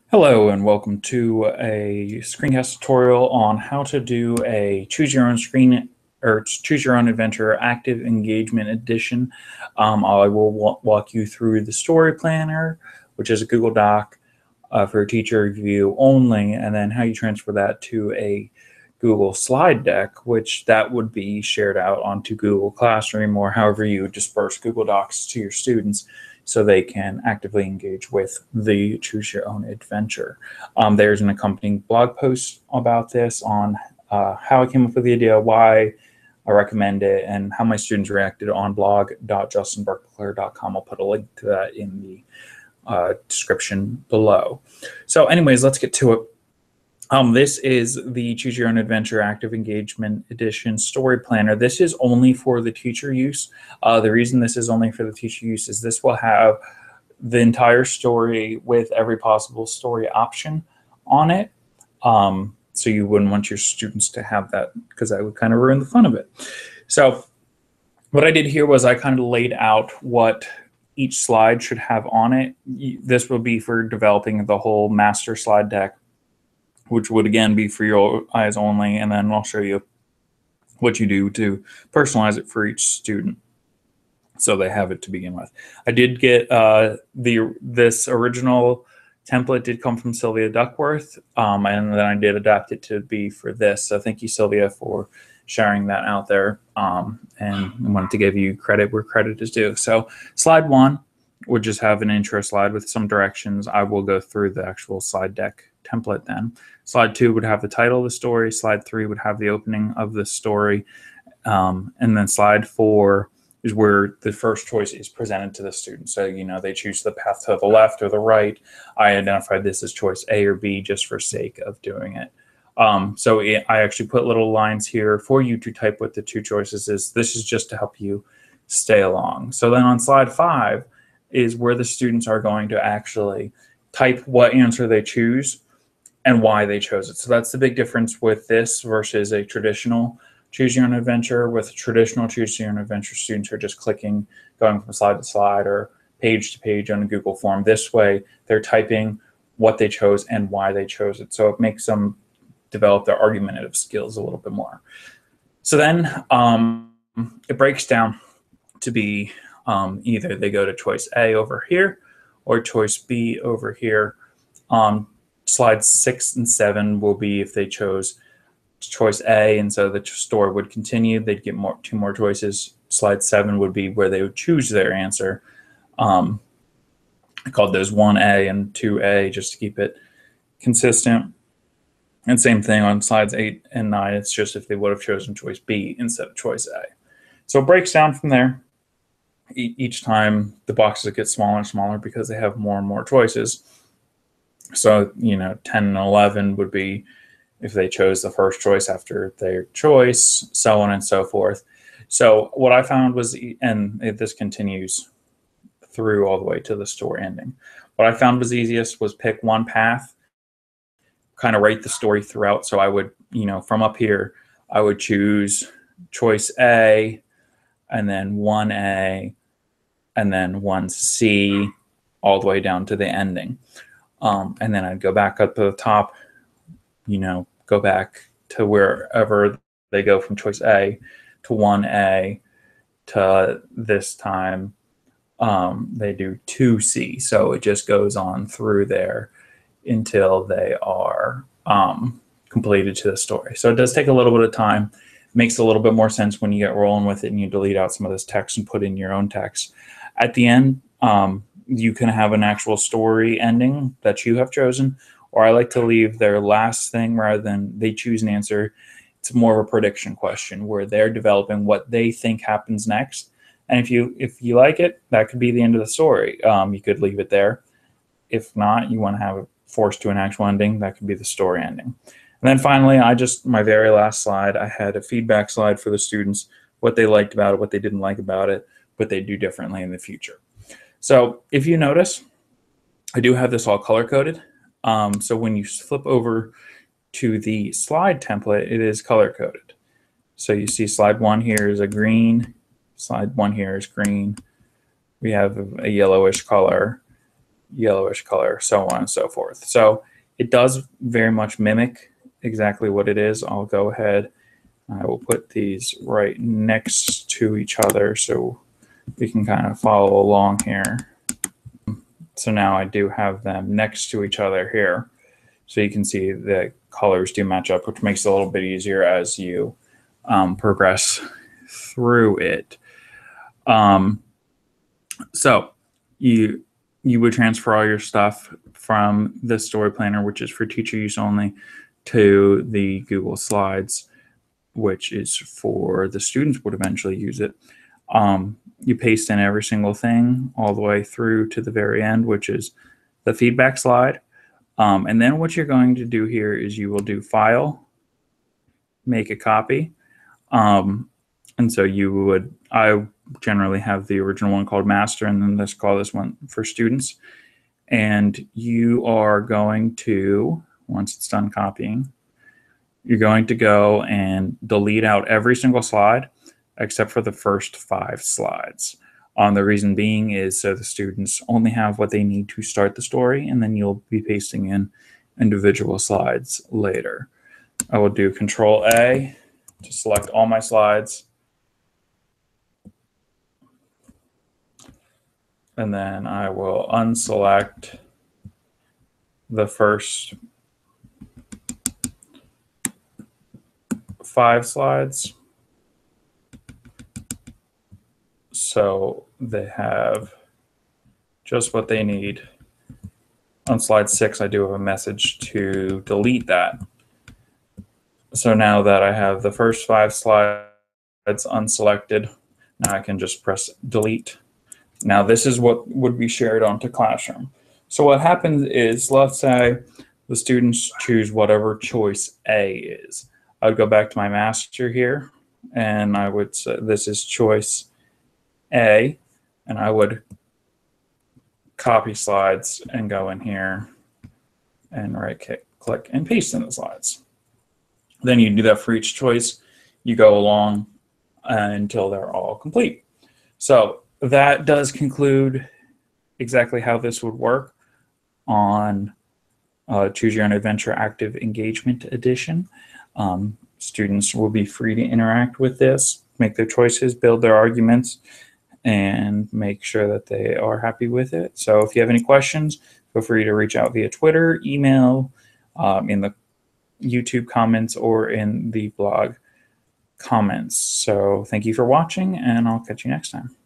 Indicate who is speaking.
Speaker 1: Hello and welcome to a screencast tutorial on how to do a choose your own screen or choose your own adventure active engagement edition. I will walk you through the story planner, which is a Google Doc for teacher review only, and then how you transfer that to a Google slide deck, which that would be shared out onto Google Classroom or however you disperse Google Docs to your students so they can actively engage with the choose your own adventure. There's an accompanying blog post about this on how I came up with the idea, why I recommend it, and how my students reacted on blog.justinberkler.com. I'll put a link to that in the description below. So anyways, let's get to it. This is the Choose Your Own Adventure Active Engagement Edition Story Planner. This is only for the teacher use. The reason this is only for the teacher use is this will have the entire story with every possible story option on it. So you wouldn't want your students to have that because that would kind of ruin the fun of it. So what I did here was I kind of laid out what each slide should have on it. This will be for developing the whole master slide deck, which would again be for your eyes only, and then I'll show you what you do to personalize it for each student so they have it to begin with. I did get this original template did come from Sylvia Duckworth, and then I did adapt it to be for this. So thank you, Sylvia, for sharing that out there, and I wanted to give you credit where credit is due. So slide one would just have an intro slide with some directions. I will go through the actual slide deck template then. Slide two would have the title of the story. Slide three would have the opening of the story. And then slide four is where the first choice is presented to the student. So, you know, they choose the path to the left or the right. I identified this as choice A or B just for sake of doing it. I actually put little lines here for you to type what the two choices is. This is just to help you stay along. So then on slide five is where the students are going to actually type what answer they choose and why they chose it. So that's the big difference with this versus a traditional choose your own adventure. With traditional choose your own adventure, students are just clicking, going from slide to slide or page to page on a Google form. This way, they're typing what they chose and why they chose it. So it makes them develop their argumentative skills a little bit more. So then it breaks down to be either they go to choice A over here or choice B over here. Slides 6 and 7 will be if they chose choice A, and so the story would continue. They'd get two more choices. Slide 7 would be where they would choose their answer. I called those 1A and 2A just to keep it consistent. And same thing on slides 8 and 9. It's just if they would have chosen choice B instead of choice A. So it breaks down from there. Each time the boxes get smaller and smaller because they have more and more choices. So, you know, 10 and 11 would be if they chose the first choice after their choice, so on and so forth. So what I found was, and this continues through all the way to the story ending, what I found was easiest was pick one path, kind of write the story throughout. So I would, you know, from up here, I would choose choice A, and then 1A, and then 1C, all the way down to the ending. And then I'd go back up to the top, you know, go back to wherever they go from choice A to 1A to this time they do 2C. So it just goes on through there until they are completed to the story. So it does take a little bit of time. It makes a little bit more sense when you get rolling with it and you delete out some of this text and put in your own text. At the end, you can have an actual story ending that you have chosen, or I like to leave their last thing rather than they choose an answer. It's more of a prediction question where they're developing what they think happens next. And if you like it, that could be the end of the story. You could leave it there. If not, you want to have it forced to an actual ending, that could be the story ending. And then finally, my very last slide, I had a feedback slide for the students, what they liked about it, what they didn't like about it, what they do differently in the future. So if you notice, I do have this all color-coded. So when you flip over to the slide template, it is color-coded. So you see slide 1 here is a green, slide 1 here is green. We have a yellowish color. yellowish color, so on and so forth. So it does very much mimic exactly what it is. I'll go ahead. I will put these right next to each other so we can kind of follow along here. So now I do have them next to each other here. So you can see the colors do match up, which makes it a little bit easier as you progress through it. So you would transfer all your stuff from the Story Planner, which is for teacher use only, to the Google Slides, which is for the students would eventually use it. You paste in every single thing all the way through to the very end, which is the feedback slide. And then what you're going to do here is you will do File, Make a Copy. And so I generally have the original one called Master, and then let's call this one for Students. And you are going to, once it's done copying, you're going to go and delete out every single slide except for the first 5 slides. The reason being is so the students only have what they need to start the story, and then you'll be pasting in individual slides later. I will do Control A to select all my slides. And then I will unselect the first 5 slides. So they have just what they need. On slide 6, I do have a message to delete that. So now that I have the first 5 slides unselected, now I can just press delete. Now this is what would be shared onto Classroom. So what happens is, let's say the students choose whatever choice A is. I would go back to my master here, and I would say this is choice A, and I would copy slides and go in here and click and paste in the slides. Then you do that for each choice. You go along until they're all complete. So that does conclude exactly how this would work on Choose Your Own Adventure Active Engagement Edition. Students will be free to interact with this, make their choices, build their arguments, and make sure that they are happy with it. So if you have any questions, feel free to reach out via Twitter, email, in the YouTube comments, or in the blog comments. So thank you for watching, and I'll catch you next time.